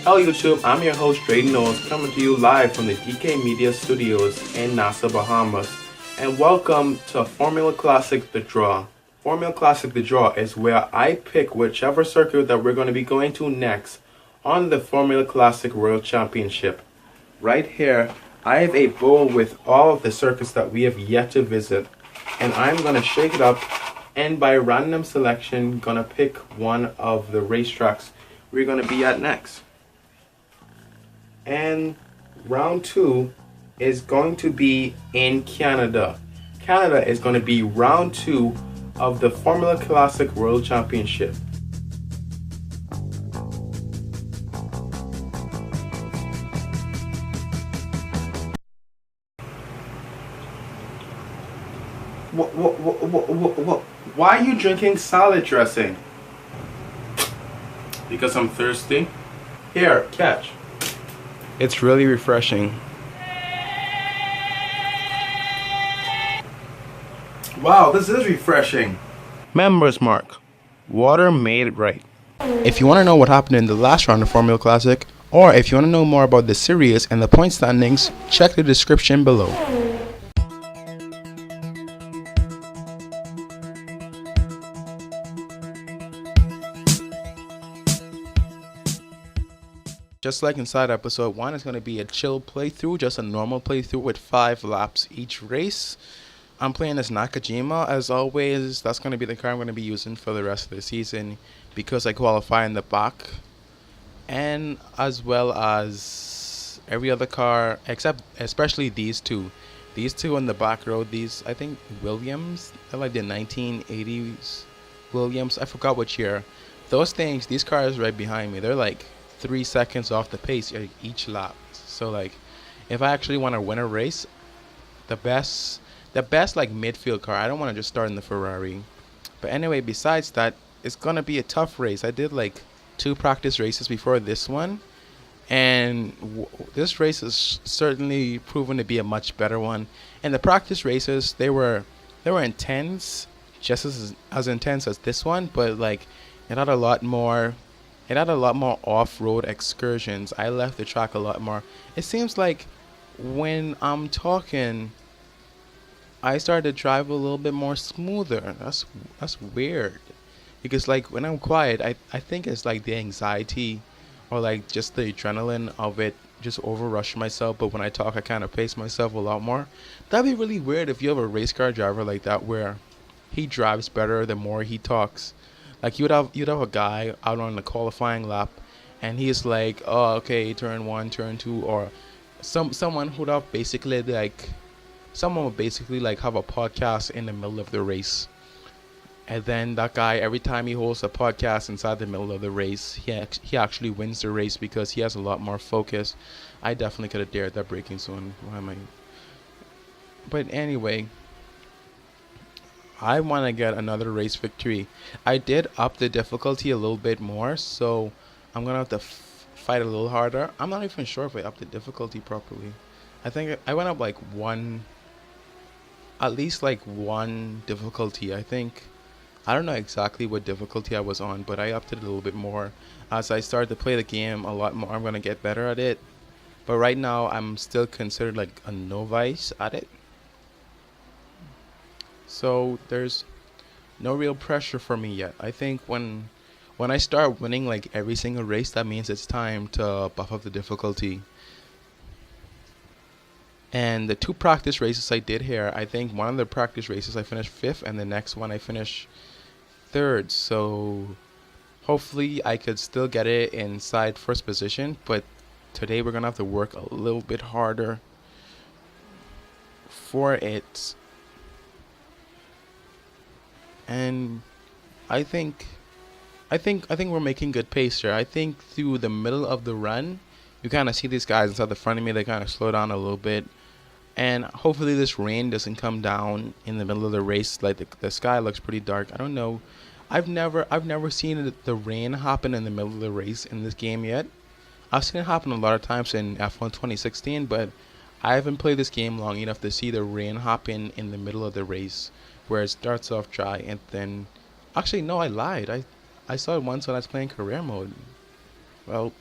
Hello YouTube, I'm your host DRAYTON coming to you live from the DK Media Studios in Nassau, Bahamas. And welcome to Formula Classic The Draw. Formula Classic The Draw is where I pick whichever circuit that we're going to be going to next on the Formula Classic World Championship. Right here, I have a bowl with all of the circuits that we have yet to visit. And I'm going to shake it up and by random selection going to pick one of the racetracks we're going to be at next. And round 2 is going to be in Canada. Canada is going to be round 2 of the Formula Classic World Championship. Why are you drinking salad dressing? Because I'm thirsty? Here, catch. It's really refreshing. Wow, this is refreshing. Members Mark. Water made it right. If you want to know what happened in the last round of Formula Classic, or if you want to know more about the series and the point standings, check the description below. Just like inside episode 1, it's going to be a chill playthrough, just a normal playthrough with 5 laps each race. I'm playing as Nakajima as always. That's going to be the car I'm going to be using for the rest of the season because I qualify in the back. And as well as every other car, except especially these two. These two in the back row, these, I think, Williams. They're like the 1980s Williams. I forgot which year. Those things, these cars right behind me, they're like 3 seconds off the pace each lap. So like if I actually want to win a race, the best like midfield car, I don't want to just start in the Ferrari. But anyway, besides that, it's gonna be a tough race. I did like 2 practice races before this one, and this race is certainly proven to be a much better one. And the practice races, they were intense, just as intense as this one, but like it had a lot more off-road excursions. I left the track a lot more. It seems like when I'm talking, I started to drive a little bit more smoother. That's weird. Because like when I'm quiet, I think it's like the anxiety or like just the adrenaline of it just overrush myself. But when I talk, I kind of pace myself a lot more. That'd be really weird if you have a race car driver like that where he drives better the more he talks. Like you'd have a guy out on the qualifying lap, and he's like, "Oh, okay, turn 1, turn 2," or someone would have basically like, someone would basically like have a podcast in the middle of the race, and then that guy, every time he holds a podcast inside the middle of the race, he actually wins the race because he has a lot more focus. I definitely could have dared that braking zone. Why am I? But anyway. I want to get another race victory. I did up the difficulty a little bit more, so I'm going to have to fight a little harder. I'm not even sure if I upped the difficulty properly. I think I went up like at least like one difficulty. I don't know exactly what difficulty I was on, but I upped it a little bit more. As I start to play the game a lot more, I'm going to get better at it. But right now, I'm still considered like a novice at it. So there's no real pressure for me yet. I think when I start winning like every single race, that means it's time to buff up the difficulty. And the 2 practice races I did here, I think one of the practice races I finished 5th, and the next one I finished 3rd. So hopefully I could still get it inside 1st position. But today we're gonna have to work a little bit harder for it. And I think we're making good pace here. I think through the middle of the run, you kind of see these guys inside the front of me. They kind of slow down a little bit, and hopefully this rain doesn't come down in the middle of the race. Like the sky looks pretty dark. I don't know. I've never seen the rain happen in the middle of the race in this game yet. I've seen it happen a lot of times in F1 2016, but I haven't played this game long enough to see the rain happen in the middle of the race, where it starts off dry and then... Actually, no, I lied. I saw it once when I was playing career mode. Well,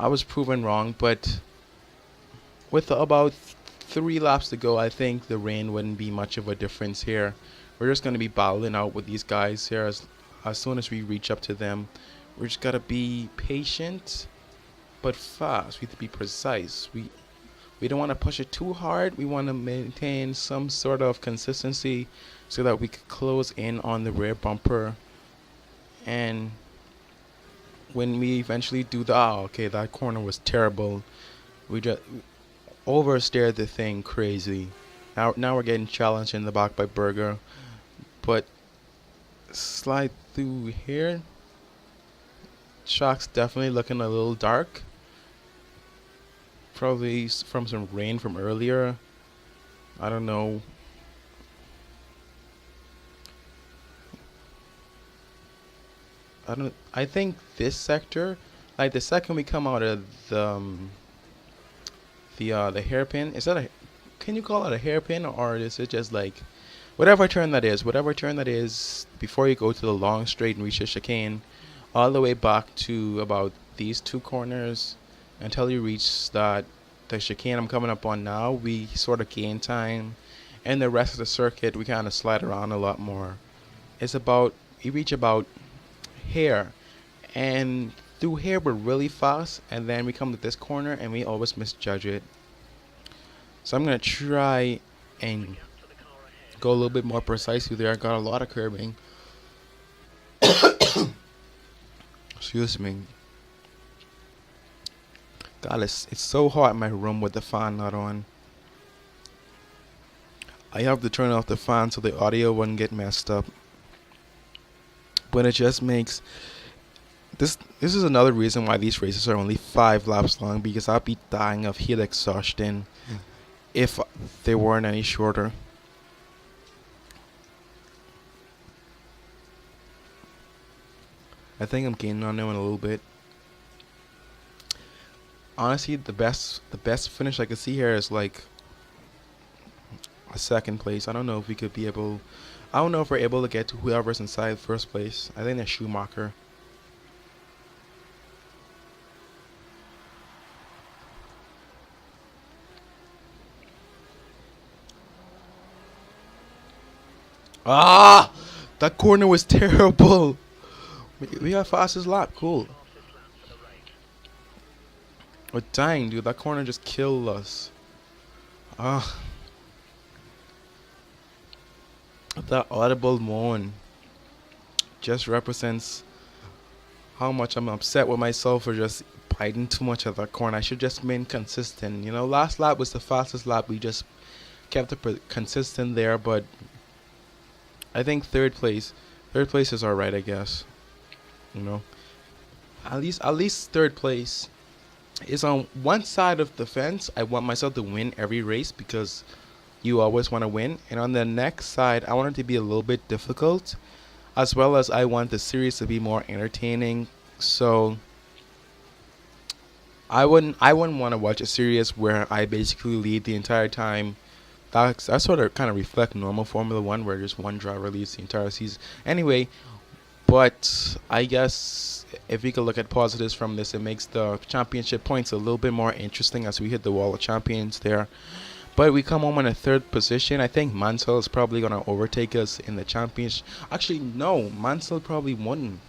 I was proven wrong, but with about 3 laps to go, I think the rain wouldn't be much of a difference here. We're just going to be battling out with these guys here as soon as we reach up to them. We just got to be patient but fast. We have to be precise. We don't want to push it too hard. We want to maintain some sort of consistency so that we could close in on the rear bumper. And when we eventually do the, okay, that corner was terrible. We just oversteered the thing crazy. Now we're getting challenged in the back by Berger. But slide through here. Track's definitely looking a little dark. Probably from some rain from earlier. I don't know. I think this sector, like the second we come out of the hairpin, is that a, can you call it a hairpin, or is it just like whatever turn that is before you go to the long straight and reach the chicane, all the way back to about these 2 corners until you reach the chicane I'm coming up on now, we sort of gain time, and the rest of the circuit we kind of slide around a lot more. It's about, you reach about here, and through here we're really fast, and then we come to this corner and we always misjudge it. So I'm gonna try and go a little bit more precise through there. I got a lot of curbing. Excuse me. God, it's so hot in my room with the fan not on. I have to turn off the fan so the audio wouldn't get messed up. But it just makes this is another reason why these races are only 5 laps long, because I'd be dying of heat exhaustion if they weren't any shorter. I think I'm gaining on them in a little bit. Honestly, the best finish I could see here is like a 2nd place. I don't know if we could be able, I don't know if we're able to get to whoever's inside 1st place. I think that's Schumacher. That corner was terrible. We got fastest lap, cool. But dang, dude, that corner just killed us. That audible moan just represents how much I'm upset with myself for just biting too much of that corner. I should just been consistent. You know, last lap was the fastest lap. We just kept it consistent there, but I think 3rd place is alright, I guess. You know, at least 3rd place is on one side of the fence. I want myself to win every race because you always want to win, and on the next side I want it to be a little bit difficult, as well as I want the series to be more entertaining. So I wouldn't want to watch a series where I basically lead the entire time. That sort of kind of reflect normal Formula 1 where just one driver leads the entire season. Anyway, but I guess if we could look at positives from this, it makes the championship points a little bit more interesting as we hit the wall of champions there. But we come home in a 3rd position. I think Mansell is probably going to overtake us in the championship. Actually, no, Mansell probably wouldn't.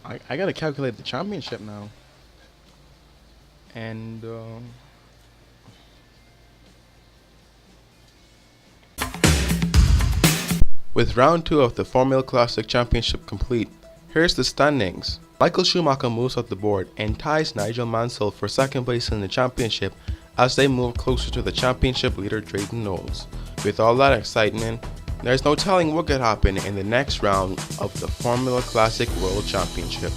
I got to calculate the championship now. And with round 2 of the Formula Classic Championship complete, here's the standings. Michael Schumacher moves up the board and ties Nigel Mansell for 2nd place in the championship as they move closer to the championship leader DRAYTON Knowles. With all that excitement, there's no telling what could happen in the next round of the Formula Classic World Championship.